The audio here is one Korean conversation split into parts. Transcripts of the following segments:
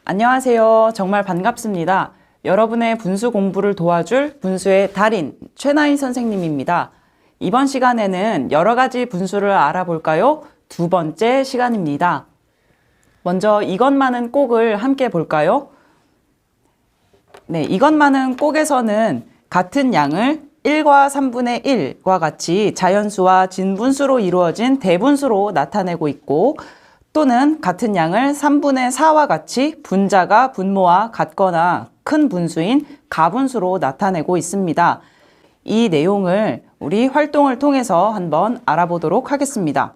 안녕하세요. 정말 반갑습니다. 여러분의 분수 공부를 도와줄 분수의 달인 최나희 선생님입니다. 이번 시간에는 여러 가지 분수를 알아볼까요? 두 번째 시간입니다. 먼저 이것만은 꼭을 함께 볼까요? 네, 이것만은 꼭에서는 같은 양을 1과 3분의 1과 같이 자연수와 진분수로 이루어진 대분수로 나타내고 있고, 또는 같은 양을 3분의 4와 같이 분자가 분모와 같거나 큰 분수인 가분수로 나타내고 있습니다. 이 내용을 우리 활동을 통해서 한번 알아보도록 하겠습니다.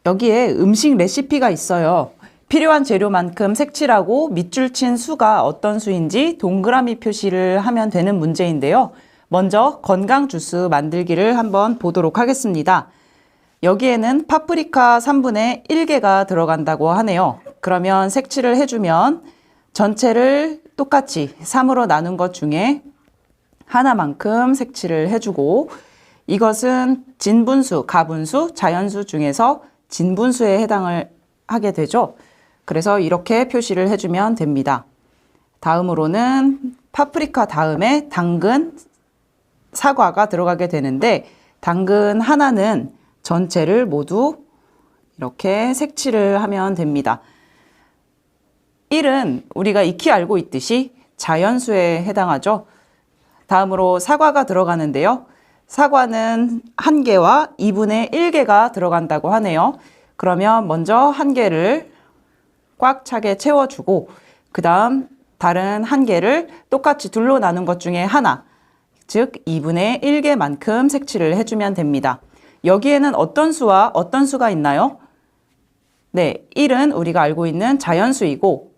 여기에 음식 레시피가 있어요. 필요한 재료만큼 색칠하고 밑줄 친 수가 어떤 수인지 동그라미 표시를 하면 되는 문제인데요. 먼저 건강 주스 만들기를 한번 보도록 하겠습니다. 여기에는 파프리카 3분의 1개가 들어간다고 하네요. 그러면 색칠을 해주면 전체를 똑같이 3으로 나눈 것 중에 하나만큼 색칠을 해주고, 이것은 진분수, 가분수, 자연수 중에서 진분수에 해당을 하게 되죠. 그래서 이렇게 표시를 해주면 됩니다. 다음으로는 파프리카 다음에 당근, 사과가 들어가게 되는데, 당근 하나는 전체를 모두 이렇게 색칠을 하면 됩니다. 1은 우리가 익히 알고 있듯이 자연수에 해당하죠. 다음으로 사과가 들어가는데요. 사과는 1개와 2분의 1개가 들어간다고 하네요. 그러면 먼저 1개를 꽉 차게 채워주고, 그 다음 다른 1개를 똑같이 둘로 나눈 것 중에 하나, 즉 2분의 1개만큼 색칠을 해주면 됩니다. 여기에는 어떤 수와 어떤 수가 있나요? 네, 1은 우리가 알고 있는 자연수이고,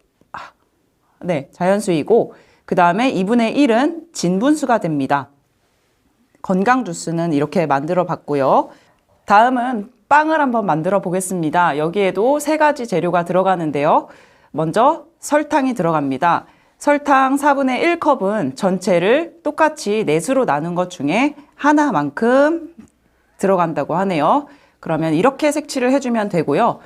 자연수이고, 그 다음에 2분의 1은 진분수가 됩니다. 건강 주스는 이렇게 만들어 봤고요. 다음은 빵을 한번 만들어 보겠습니다. 여기에도 3가지 재료가 들어가는데요. 먼저 설탕이 들어갑니다. 설탕 4분의 1컵은 전체를 똑같이 4수로 나눈 것 중에 하나만큼 들어간다고 하네요. 그러면 이렇게 색칠을 해주면 되고요.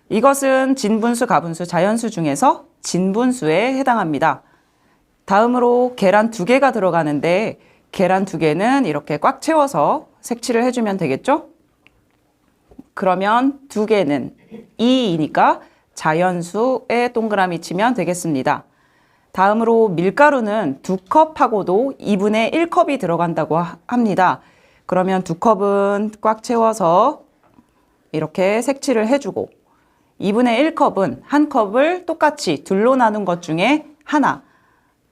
이것은 진분수, 가분수, 자연수 중에서 진분수에 해당합니다. 다음으로 계란 2개가 들어가는데, 계란 2개는 이렇게 꽉 채워서 색칠을 해주면 되겠죠? 그러면 2개는 2이니까 자연수에 동그라미 치면 되겠습니다. 다음으로 밀가루는 2컵하고도 2분의 1컵이 들어간다고 합니다. 그러면 2컵은 꽉 채워서 이렇게 색칠을 해주고, 2분의 1컵은 1컵을 똑같이 둘로 나눈 것 중에 하나,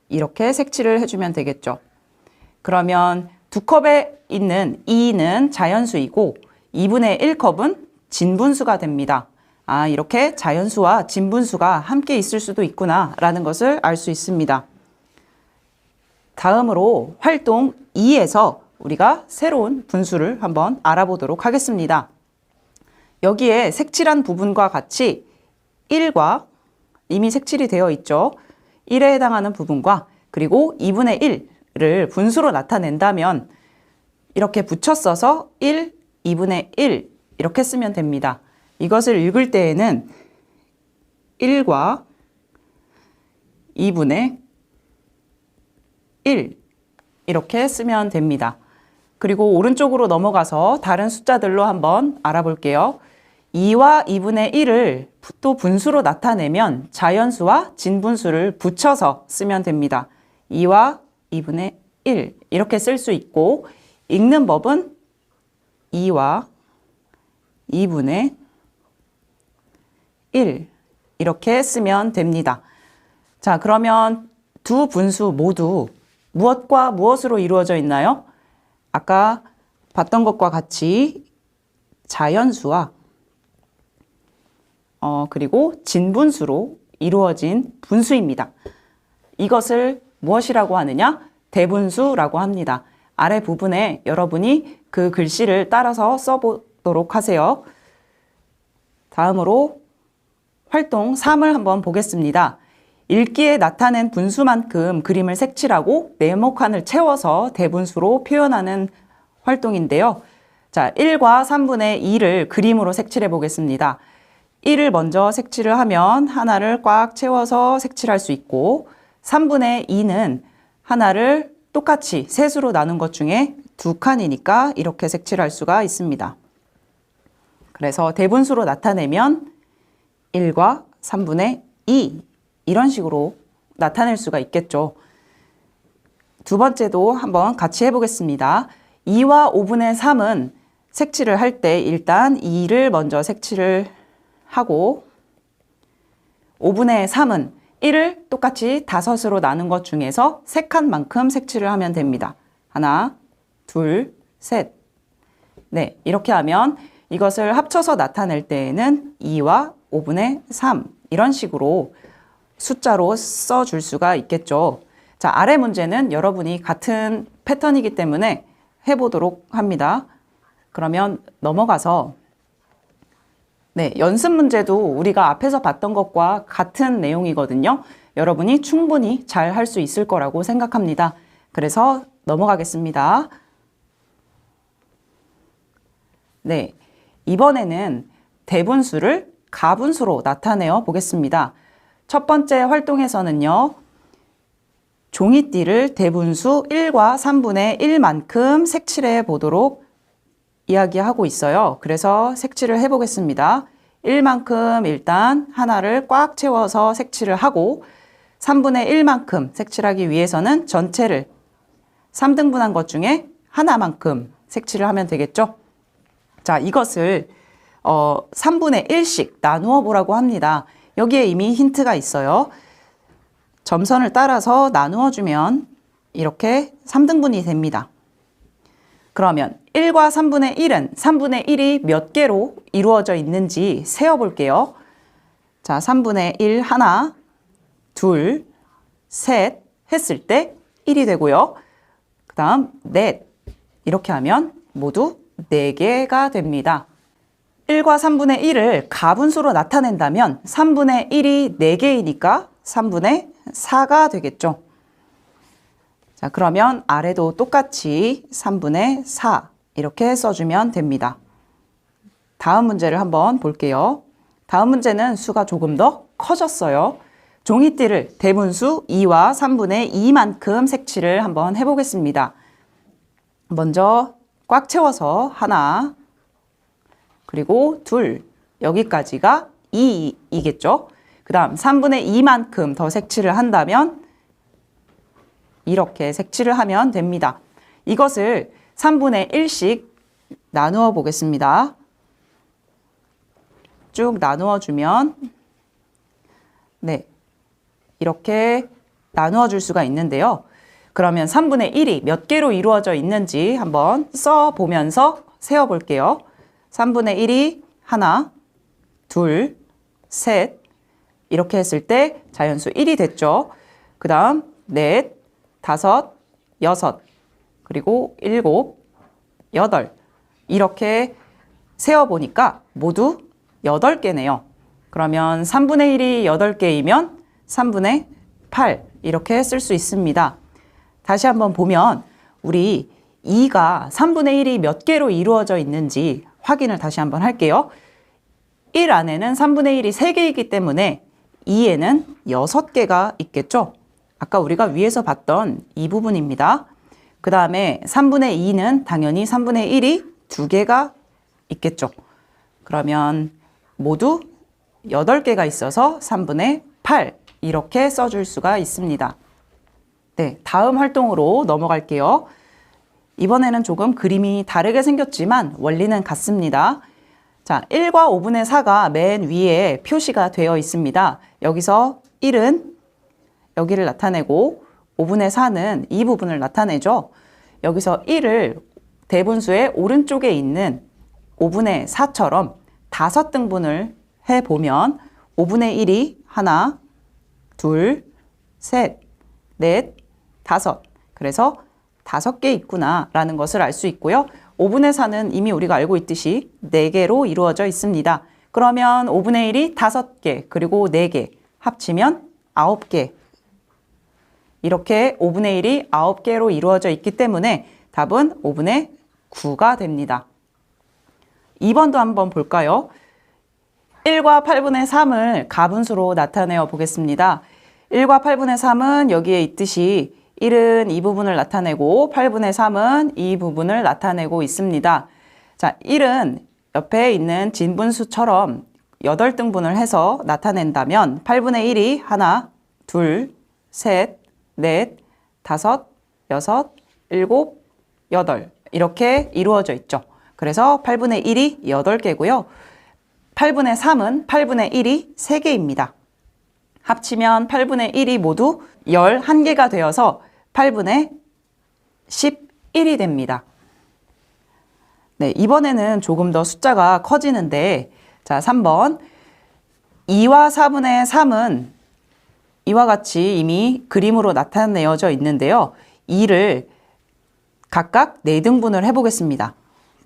이렇게 색칠을 해주면 되겠죠. 그러면 2컵에 있는 2는 자연수이고 2분의 1컵은 진분수가 됩니다. 이렇게 자연수와 진분수가 함께 있을 수도 있구나 라는 것을 알 수 있습니다. 다음으로 활동 2에서 우리가 새로운 분수를 한번 알아보도록 하겠습니다. 여기에 색칠한 부분과 같이 1과 이미 색칠이 되어 있죠. 1에 해당하는 부분과 그리고 2분의 1을 분수로 나타낸다면 이렇게 붙여 써서 1, 2분의 1 이렇게 쓰면 됩니다. 이것을 읽을 때에는 1과 2분의 1 이렇게 쓰면 됩니다. 그리고 오른쪽으로 넘어가서 다른 숫자들로 한번 알아볼게요. 2와 2분의 1을 또 분수로 나타내면 자연수와 진분수를 붙여서 쓰면 됩니다. 2와 2분의 1 이렇게 쓸 수 있고, 읽는 법은 2와 2분의 1 이렇게 쓰면 됩니다. 자, 그러면 두 분수 모두 무엇과 무엇으로 이루어져 있나요? 아까 봤던 것과 같이 자연수와 그리고 진분수로 이루어진 분수입니다. 이것을 무엇이라고 하느냐? 대분수라고 합니다. 아래 부분에 여러분이 그 글씨를 따라서 써보도록 하세요. 다음으로 활동 3을 한번 보겠습니다. 읽기에 나타낸 분수만큼 그림을 색칠하고 네모칸을 채워서 대분수로 표현하는 활동인데요. 자, 1과 3분의 2를 그림으로 색칠해 보겠습니다. 1을 먼저 색칠을 하면 하나를 꽉 채워서 색칠할 수 있고 3분의 2는 하나를 똑같이 셋으로 나눈 것 중에 두 칸이니까 이렇게 색칠할 수가 있습니다. 그래서 대분수로 나타내면 1과 3분의 2 이런 식으로 나타낼 수가 있겠죠. 두 번째도 한번 같이 해보겠습니다. 2와 5분의 3은 색칠을 할 때 일단 2를 먼저 색칠을 하고 5분의 3은 1을 똑같이 5으로 나눈 것 중에서 3칸만큼 색칠을 하면 됩니다. 하나, 둘, 셋. 네, 이렇게 하면 이것을 합쳐서 나타낼 때에는 2와 5분의 3 이런 식으로 숫자로 써줄 수가 있겠죠. 자, 아래 문제는 여러분이 같은 패턴이기 때문에 해보도록 합니다. 그러면 넘어가서 네, 연습 문제도 우리가 앞에서 봤던 것과 같은 내용이거든요. 여러분이 충분히 잘 할 수 있을 거라고 생각합니다. 그래서 넘어가겠습니다. 네, 이번에는 대분수를 가분수로 나타내어 보겠습니다. 첫 번째 활동에서는요. 종이띠를 대분수 1과 3분의 1만큼 색칠해 보도록 이야기하고 있어요. 그래서 색칠을 해보겠습니다. 1만큼 일단 하나를 꽉 채워서 색칠을 하고 3분의 1만큼 색칠하기 위해서는 전체를 3등분한 것 중에 하나만큼 색칠을 하면 되겠죠. 자, 이것을 3분의 1씩 나누어 보라고 합니다. 여기에 이미 힌트가 있어요. 점선을 따라서 나누어 주면 이렇게 3등분이 됩니다. 그러면 1과 3분의 1은 3분의 1이 몇 개로 이루어져 있는지 세어볼게요. 자, 3분의 1 하나, 둘, 셋 했을 때 1이 되고요. 그 다음 넷 이렇게 하면 모두 4개가 됩니다. 1과 3분의 1을 가분수로 나타낸다면 3분의 1이 4개이니까 3분의 4가 되겠죠. 자, 그러면 아래도 똑같이 3분의 4 이렇게 써주면 됩니다. 다음 문제를 한번 볼게요. 다음 문제는 수가 조금 더 커졌어요. 종이띠를 대분수 2와 3분의 2만큼 색칠을 한번 해보겠습니다. 먼저 꽉 채워서 하나, 그리고 둘, 여기까지가 2이겠죠. 그 다음 3분의 2만큼 더 색칠을 한다면 이렇게 색칠을 하면 됩니다. 이것을 3분의 1씩 나누어 보겠습니다. 쭉 나누어 주면 네, 이렇게 나누어 줄 수가 있는데요. 그러면 3분의 1이 몇 개로 이루어져 있는지 한번 써보면서 세어볼게요. 3분의 1이 하나, 둘, 셋 이렇게 했을 때 자연수 1이 됐죠. 그 다음 넷, 다섯, 여섯, 그리고 일곱, 여덟 이렇게 세어보니까 모두 8개네요. 그러면 3분의 1이 8개이면 3분의 8 이렇게 쓸 수 있습니다. 다시 한번 보면 우리 2가 3분의 1이 몇 개로 이루어져 있는지 확인을 다시 한번 할게요. 1 안에는 3분의 1이 3개이기 때문에 2에는 6개가 있겠죠. 아까 우리가 위에서 봤던 이 부분입니다. 그 다음에 3분의 2는 당연히 3분의 1이 2개가 있겠죠. 그러면 모두 8개가 있어서 3분의 8 이렇게 써줄 수가 있습니다. 네, 다음 활동으로 넘어갈게요. 이번에는 조금 그림이 다르게 생겼지만 원리는 같습니다. 자, 1과 5분의 4가 맨 위에 표시가 되어 있습니다. 여기서 1은 여기를 나타내고 5분의 4는 이 부분을 나타내죠. 여기서 1을 대분수의 오른쪽에 있는 5분의 4처럼 5등분을 해보면 5분의 1이 하나, 둘, 셋, 넷, 다섯. 그래서 5개 있구나 라는 것을 알 수 있고요. 5분의 4는 이미 우리가 알고 있듯이 4개로 이루어져 있습니다. 그러면 5분의 1이 5개, 그리고 4개, 합치면 9개. 이렇게 5분의 1이 9개로 이루어져 있기 때문에 답은 5분의 9가 됩니다. 2번도 한번 볼까요? 1과 8분의 3을 가분수로 나타내어 보겠습니다. 1과 8분의 3은 여기에 있듯이 1은 이 부분을 나타내고 8분의 3은 이 부분을 나타내고 있습니다. 자, 1은 옆에 있는 진분수처럼 8등분을 해서 나타낸다면 8분의 1이 하나, 둘, 셋, 넷, 다섯, 여섯, 일곱, 여덟 이렇게 이루어져 있죠. 그래서 8분의 1이 8개고요. 8분의 3은 8분의 1이 3개입니다. 합치면 8분의 1이 모두 11개가 되어서 8분의 11이 됩니다. 네, 이번에는 조금 더 숫자가 커지는데, 자, 3번. 2와 4분의 3은 이와 같이 이미 그림으로 나타내어져 있는데요. 2를 각각 4등분을 해보겠습니다.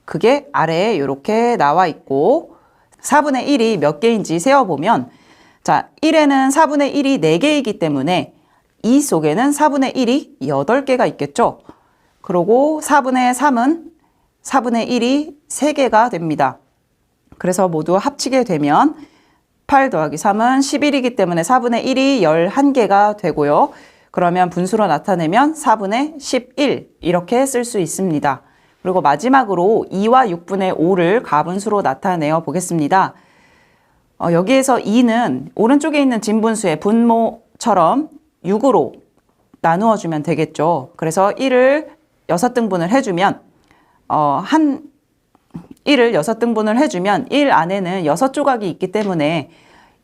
그게 아래에 이렇게 나와 있고, 4분의 1이 몇 개인지 세어보면, 자, 1에는 4분의 1이 4개이기 때문에 2 속에는 4분의 1이 8개가 있겠죠. 그리고 4분의 3은 4분의 1이 3개가 됩니다. 그래서 모두 합치게 되면 8 더하기 3은 11이기 때문에 4분의 1이 11개가 되고요. 그러면 분수로 나타내면 4분의 11 이렇게 쓸 수 있습니다. 그리고 마지막으로 2와 6분의 5를 가분수로 나타내어 보겠습니다. 여기에서 2는 오른쪽에 있는 진분수의 분모처럼 6으로 나누어 주면 되겠죠. 그래서 1을 6등분을 해주면 1을 6등분을 해주면 1 안에는 6조각이 있기 때문에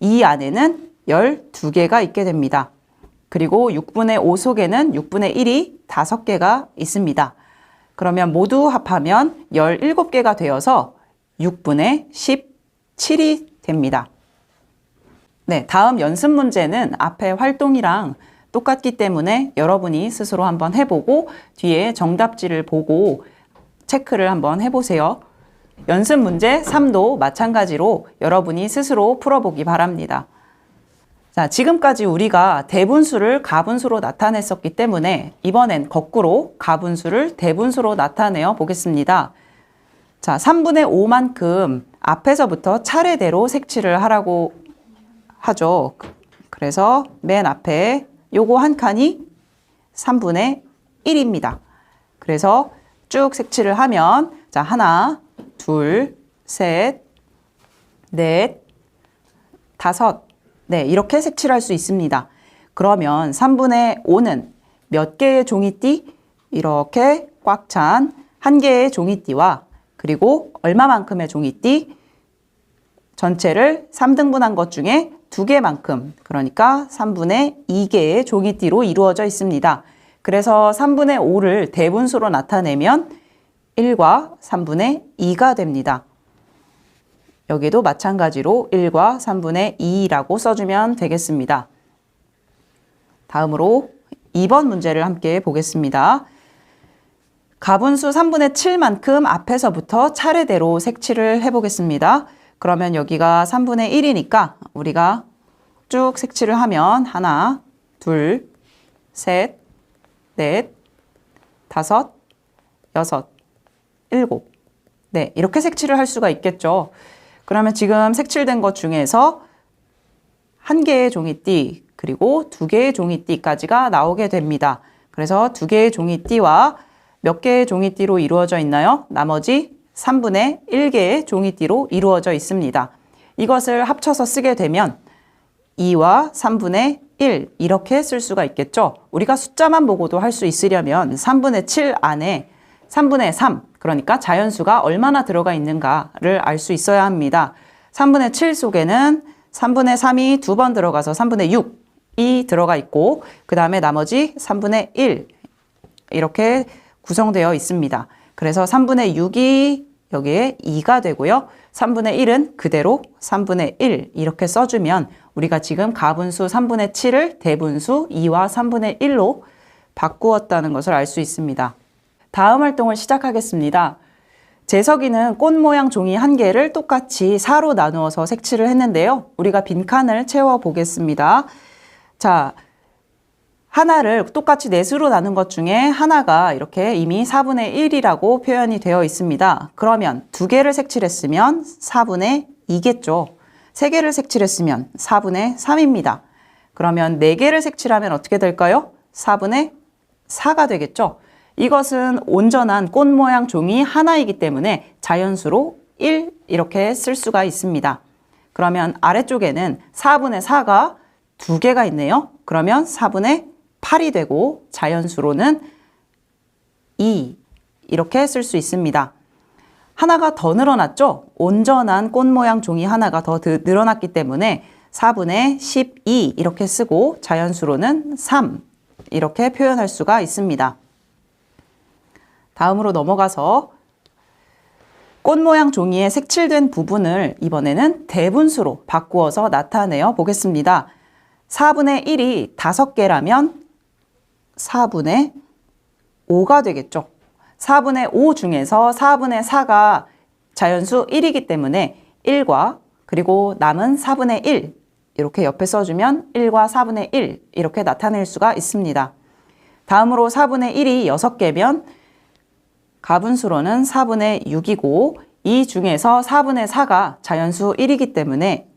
2 안에는 12개가 있게 됩니다. 그리고 6분의 5 속에는 6분의 1이 5개가 있습니다. 그러면 모두 합하면 17개가 되어서 6분의 17이 됩니다. 네, 다음 연습 문제는 앞에 활동이랑 똑같기 때문에 여러분이 스스로 한번 해보고 뒤에 정답지를 보고 체크를 한번 해보세요. 연습 문제 3도 마찬가지로 여러분이 스스로 풀어보기 바랍니다. 자, 지금까지 우리가 대분수를 가분수로 나타냈었기 때문에 이번엔 거꾸로 가분수를 대분수로 나타내어 보겠습니다. 자, 3분의 5만큼 앞에서부터 차례대로 색칠을 하라고 하죠. 그래서 맨 앞에 요거 한 칸이 3분의 1입니다. 그래서 쭉 색칠을 하면 자, 하나, 둘, 셋, 넷, 다섯. 네, 이렇게 색칠할 수 있습니다. 그러면 3분의 5는 몇 개의 종이띠? 이렇게 꽉 찬 한 개의 종이띠와 그리고 얼마만큼의 종이띠? 전체를 3등분한 것 중에 2개만큼, 그러니까 3분의 2개의 종이띠로 이루어져 있습니다. 그래서 3분의 5를 대분수로 나타내면 1과 3분의 2가 됩니다. 여기도 마찬가지로 1과 3분의 2라고 써주면 되겠습니다. 다음으로 2번 문제를 함께 보겠습니다. 가분수 3분의 7만큼 앞에서부터 차례대로 색칠을 해보겠습니다. 그러면 여기가 3분의 1이니까 우리가 쭉 색칠을 하면 하나, 둘, 셋, 넷, 다섯, 여섯, 일곱. 네, 이렇게 색칠을 할 수가 있겠죠. 그러면 지금 색칠된 것 중에서 한 개의 종이띠 그리고 2개의 종이띠까지가 나오게 됩니다. 그래서 2개의 종이띠와 몇 개의 종이띠로 이루어져 있나요? 나머지 3분의 1개의 종이띠로 이루어져 있습니다. 이것을 합쳐서 쓰게 되면 2와 3분의 1 이렇게 쓸 수가 있겠죠. 우리가 숫자만 보고도 할 수 있으려면 3분의 7 안에 3분의 3, 그러니까 자연수가 얼마나 들어가 있는가를 알 수 있어야 합니다. 3분의 7 속에는 3분의 3이 2번 들어가서 3분의 6이 들어가 있고 그 다음에 나머지 3분의 1 이렇게 구성되어 있습니다. 그래서 3분의 6이 여기에 2가 되고요. 3분의 1은 그대로 3분의 1 이렇게 써주면 우리가 지금 가분수 3분의 7을 대분수 2와 3분의 1로 바꾸었다는 것을 알 수 있습니다. 다음 활동을 시작하겠습니다. 재석이는 꽃 모양 종이 한 개를 똑같이 4로 나누어서 색칠을 했는데요. 우리가 빈칸을 채워 보겠습니다. 자, 하나를 똑같이 넷으로 나눈 것 중에 하나가 이렇게 이미 4분의 1이라고 표현이 되어 있습니다. 그러면 2개를 색칠했으면 4분의 2겠죠. 3개를 색칠했으면 4분의 3입니다. 그러면 4개를 색칠하면 어떻게 될까요? 4분의 4가 되겠죠? 이것은 온전한 꽃 모양 종이 하나이기 때문에 자연수로 1 이렇게 쓸 수가 있습니다. 그러면 아래쪽에는 4분의 4가 2개가 있네요. 그러면 4분의 8이 되고 자연수로는 2 이렇게 쓸 수 있습니다. 하나가 더 늘어났죠? 온전한 꽃 모양 종이 하나가 더 늘어났기 때문에 4분의 12 이렇게 쓰고 자연수로는 3 이렇게 표현할 수가 있습니다. 다음으로 넘어가서 꽃 모양 종이에 색칠된 부분을 이번에는 대분수로 바꾸어서 나타내어 보겠습니다. 4분의 1이 5개라면 4분의 5가 되겠죠. 4분의 5 중에서 4분의 4가 자연수 1이기 때문에 1과 그리고 남은 4분의 1 이렇게 옆에 써주면 1과 4분의 1 이렇게 나타낼 수가 있습니다. 다음으로 4분의 1이 6개면 가분수로는 4분의 6이고 이 중에서 4분의 4가 자연수 1이기 때문에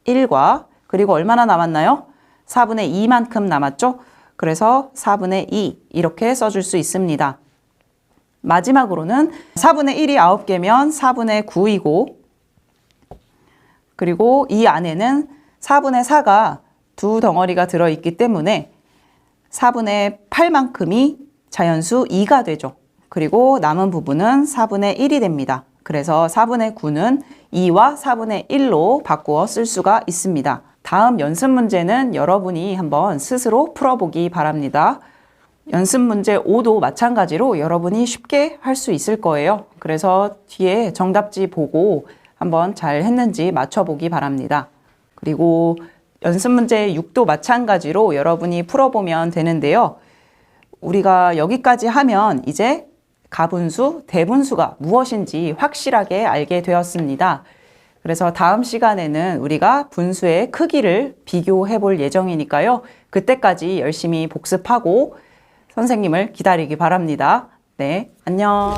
1과 그리고 얼마나 남았나요? 4분의 2만큼 남았죠? 그래서 4분의 2 이렇게 써줄 수 있습니다. 마지막으로는 4분의 1이 9개면 4분의 9이고 그리고 이 안에는 4분의 4가 2덩어리가 들어있기 때문에 4분의 8만큼이 자연수 2가 되죠. 그리고 남은 부분은 4분의 1이 됩니다. 그래서 4분의 9는 2와 4분의 1로 바꾸어 쓸 수가 있습니다. 다음 연습 문제는 여러분이 한번 스스로 풀어보기 바랍니다. 연습 문제 5도 마찬가지로 여러분이 쉽게 할 수 있을 거예요. 그래서 뒤에 정답지 보고 한번 잘 했는지 맞춰보기 바랍니다. 그리고 연습 문제 6도 마찬가지로 여러분이 풀어보면 되는데요. 우리가 여기까지 하면 이제 가분수, 대분수가 무엇인지 확실하게 알게 되었습니다. 그래서 다음 시간에는 우리가 분수의 크기를 비교해 볼 예정이니까요. 그때까지 열심히 복습하고 선생님을 기다리기 바랍니다. 네, 안녕.